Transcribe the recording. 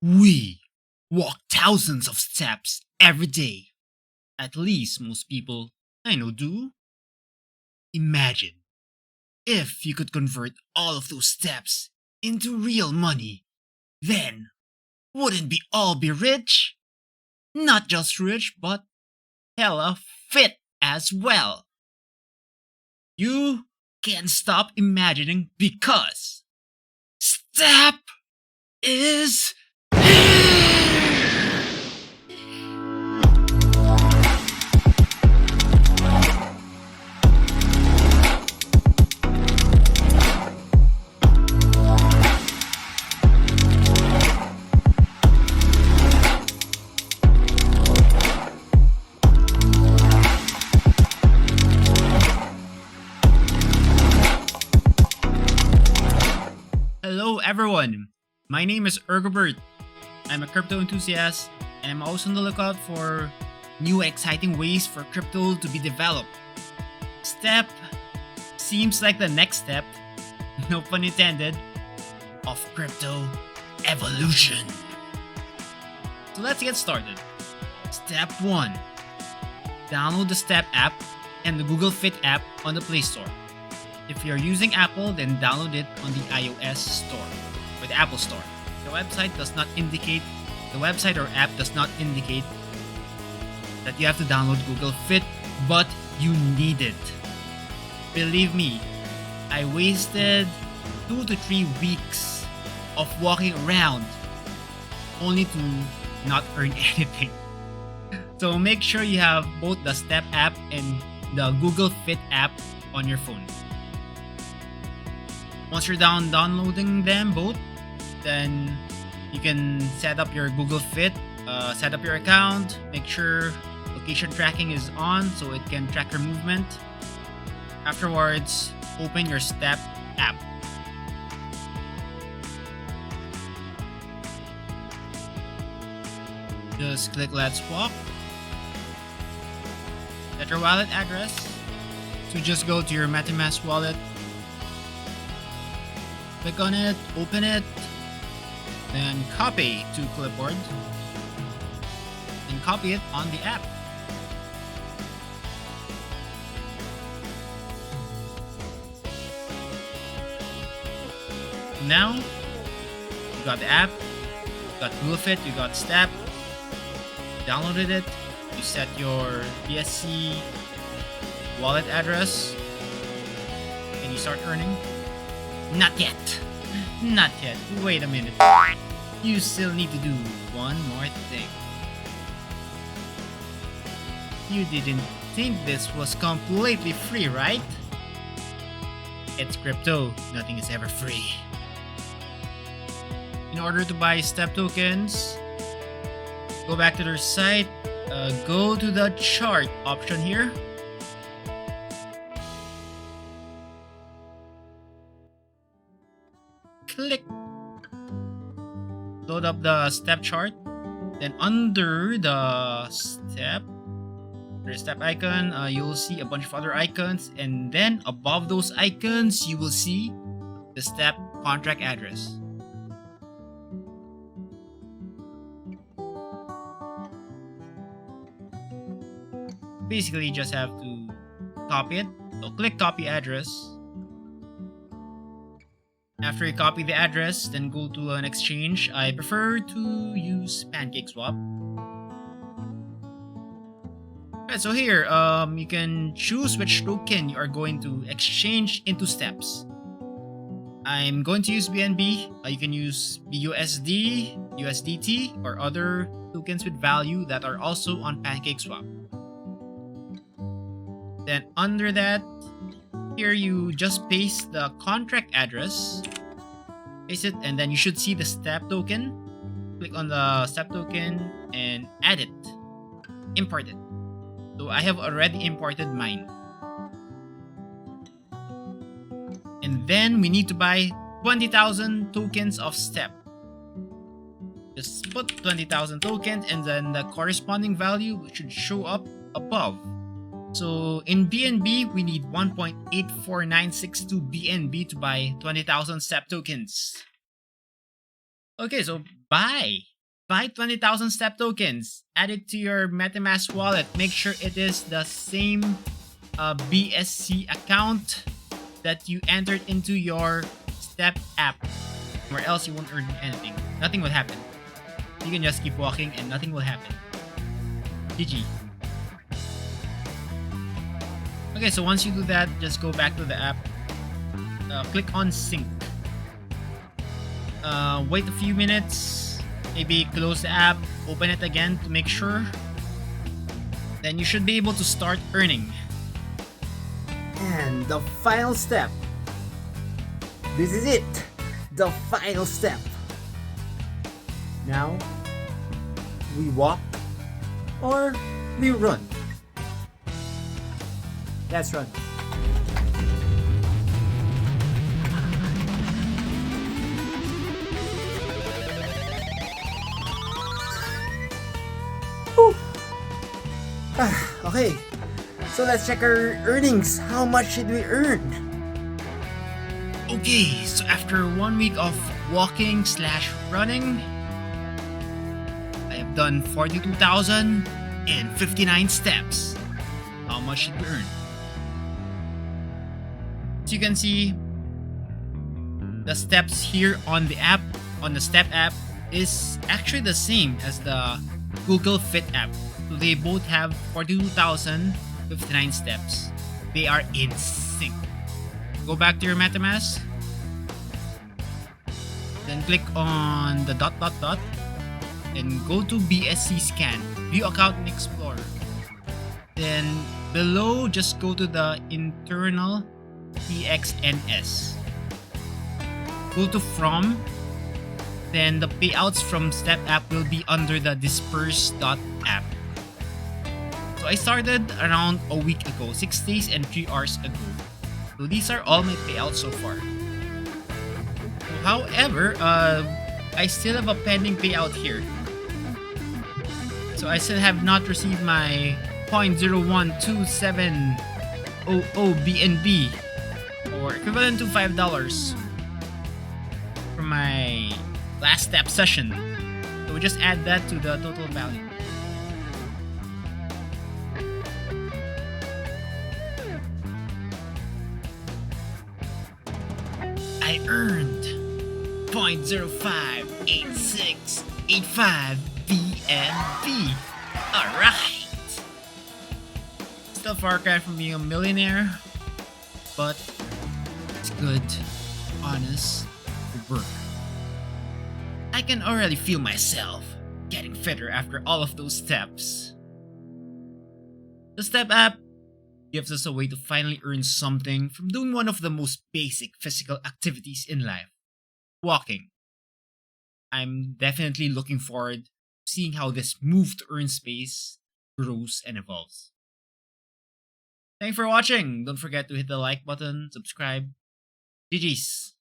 We walk thousands of steps every day. At least most people I know do. Imagine if you could convert all of those steps into real money. Then wouldn't we all be rich? Not just rich, but hella fit as well. You can't stop imagining because step is here. Hello everyone, my name is Ergobert. I'm a crypto enthusiast and I'm always on the lookout for new exciting ways for crypto to be developed. Step seems like the next step, no pun intended, of crypto evolution. So let's get started. Step 1. Download the Step app and the Google Fit app on the Play Store. If you're using Apple, then download it on the iOS store or the Apple Store. The website or app does not indicate that you have to download Google Fit, but you need it. Believe me, I wasted 2 to 3 weeks of walking around only to not earn anything. So make sure you have both the Step app and the Google Fit app on your phone. Once you're downloading them both, then you can set up your Google Fit, set up your account, make sure location tracking is on so it can track your movement. Afterwards, open your Step app. Just click Let's Walk. Set your wallet address. So just go to your MetaMask wallet. Click on it, open it, then copy to clipboard, and copy it on the app. Now, you got the app, you got Google Fit, you got Step, downloaded it, you set your BSC wallet address, and you start earning. Not yet. Not yet. Wait a minute. You still need to do one more thing. You didn't think this was completely free, right? It's crypto. Nothing is ever free. In order to buy Step tokens, go back to their site, go to the chart option here. Click. Load up the Step chart. Then under the Step icon, you'll see a bunch of other icons. And then above those icons, you will see the Step contract address. Basically, you just have to copy it. So click copy address. After you copy the address, then go to an exchange. I prefer to use PancakeSwap. Alright, so here, you can choose which token you are going to exchange into steps. I'm going to use BNB. You can use BUSD, USDT, or other tokens with value that are also on PancakeSwap. Then under that, here you just paste the contract address, paste it, and then you should see the Step token. Click on the Step token and add it, import it. So I have already imported mine. And then we need to buy 20,000 tokens of Step. Just put 20,000 tokens and then the corresponding value should show up above. So in BNB, we need 1.84962 BNB to buy 20,000 SEP tokens. Okay, so buy Buy 20,000 step tokens. Add it to your MetaMask wallet. Make sure it is the same BSC account that you entered into your step app, or else you won't earn anything. Nothing will happen. You can just keep walking and nothing will happen. GG. Okay, so once you do that, just go back to the app. Click on sync. Wait a few minutes. Maybe close the app. Open it again to make sure. Then you should be able to start earning. And the final step. This is it. The final step. Now, we walk or we run. Let's run. Whew. Okay, so let's check our earnings. How much did we earn? Okay, so after 1 week of walking / running, I have done 42,059 steps. How much did we earn? As you can see, the steps here on the app, on the Step app, is actually the same as the Google Fit app. So they both have 42,059 steps. They are in sync. Go back to your MetaMask. Then click on the ... and go to BSC scan, view account and explorer. Then below, just go to the internal TXNS. Go to from. Then the payouts from Step app will be under the disperse.app. So I started around a week ago, 6 days and 3 hours ago. So these are all my payouts so far. However, I still have a pending payout here. So I still have not received my 0.012700 BNB, or equivalent to $5 from my last step session. So we just add that to the total value. I earned 0.058685 BNB. Alright! Still far cry from being a millionaire, but it's good, honest work. I can already feel myself getting fitter after all of those steps. The Step app gives us a way to finally earn something from doing one of the most basic physical activities in life, walking. I'm definitely looking forward to seeing how this move to earn space grows and evolves. Thanks for watching. Don't forget to hit the like button, subscribe. GG's.